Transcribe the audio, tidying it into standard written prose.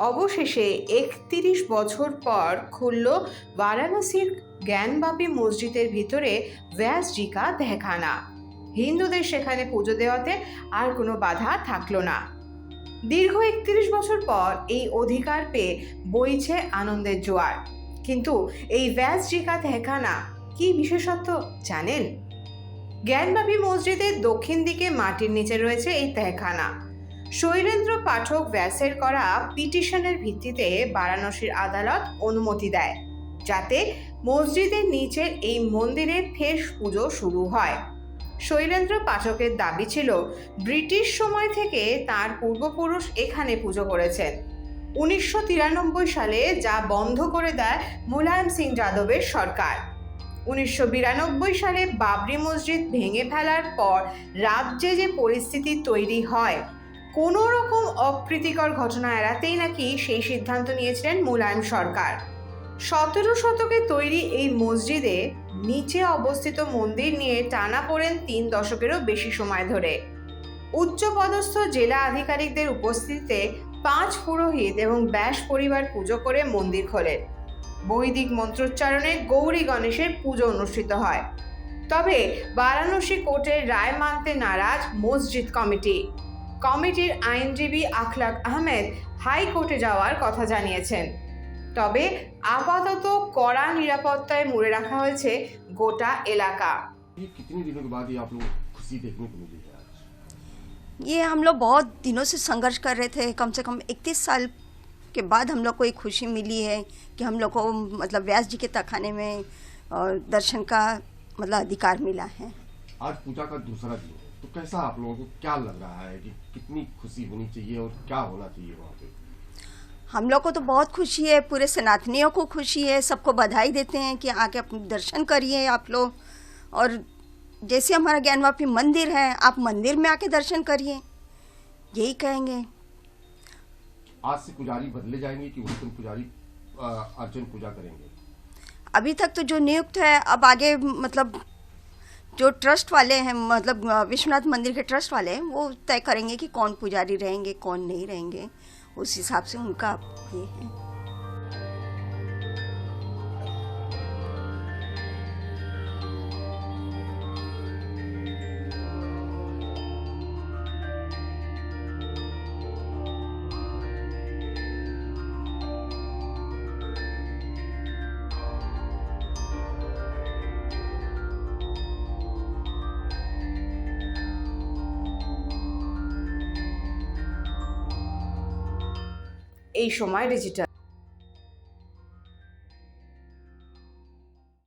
অবশেষে ৩১ বছর পর খুলল বারাণসীর জ্ঞানবাপী মসজিদের ভিতরে ব্যাসজি কা তহখানা। হিন্দুদের সেখানে পুজো দেওয়াতে আর কোনো বাধা থাকলো না। দীর্ঘ ৩১ বছর পর এই অধিকার পেয়ে বইছে আনন্দের জোয়ার। কিন্তু এই ব্যাসজি কা তহখানা কি বিশেষত্ব জানেন? জ্ঞানবাপী মসজিদের দক্ষিণ দিকে মাটির নিচে রয়েছে এই তহখানা। শৈলেন্দ্র পাঠক ব্যাসের করা পিটিশনের ভিত্তিতে বারাণসীর আদালত অনুমতি দেয়, যাতে মসজিদের নিচের এই মন্দিরে ফের পুজো শুরু হয়। শৈলেন্দ্র পাঠকের দাবি ছিল, ব্রিটিশ সময় থেকে তার পূর্বপুরুষ এখানে পুজো করেছেন। 1993 সালে যা বন্ধ করে দেয় মুলায়ম সিং যাদবের সরকার। 1992 সালে বাবরি মসজিদ ভেঙে ফেলার পর রাজ্যে যে পরিস্থিতি তৈরি হয়, কোনো রকম অপ্রীতিকর ঘটনা এড়াতেই নাকি সেই সিদ্ধান্ত নিয়েছিলেন মুলায়ম সরকার। 17 শতকে তৈরি এই মসজিদে নিচে অবস্থিত মন্দির নিয়ে টানাপোড়েন 3 দশকেরও বেশি সময় ধরে। উচ্চপদস্থ জেলা আধিকারিকদের উপস্থিতিতে 5 পুরোহিত এবং ব্যাস পরিবার পুজো করে মন্দির খোলেন। বৈদিক মন্ত্রোচ্চারণে গৌরী গণেশের পুজো অনুষ্ঠিত হয়। তবে বারাণসী কোর্টের রায় মানতে নারাজ মসজিদ কমিটির আইনজীবী আখলাক আহমেদ হাইকোর্টে যাওয়ার কথা জানিয়েছেন। তবে আপাতত কড়া নিরাপত্তায় মুড়ে রাখা হয়েছে গোটা এলাকা। कितने दिनों के बाद ये आप लोग खुशी देखने को मिली है आज? ये हम लोग बहुत दिनों से संघर्ष कर रहे थे। कम से कम 31 साल के बाद हम लोग को एक खुशी मिली है कि हम लोग को मतलब व्यास जी के तहखाने में दर्शन का मतलब अधिकार मिला है। आज पूजा का दूसरा दिन है, तो कैसा आप लोगों को क्या लग रहा है कि कितनी खुशी होनी चाहिए और क्या होना चाहिए वहाँ पे? हम लोग को तो बहुत खुशी है, पूरे सनातनियों को खुशी है, सबको बधाई देते हैं कि आके अपने दर्शन करिए आप लोग। और जैसे हमारा ज्ञानवापी मंदिर है, आप मंदिर में आके दर्शन करिए, यही कहेंगे। आज से पुजारी बदले जाएंगे कि उस दिन पुजारी अर्चन पूजा करेंगे? अभी तक तो जो नियुक्त है, अब आगे मतलब जो ट्रस्ट वाले हैं, मतलब विश्वनाथ मंदिर के ट्रस्ट वाले हैं, वो तय करेंगे कि कौन पुजारी रहेंगे कौन नहीं रहेंगे। उस हिसाब से उनका ये है। এই সময় ডিজিটাল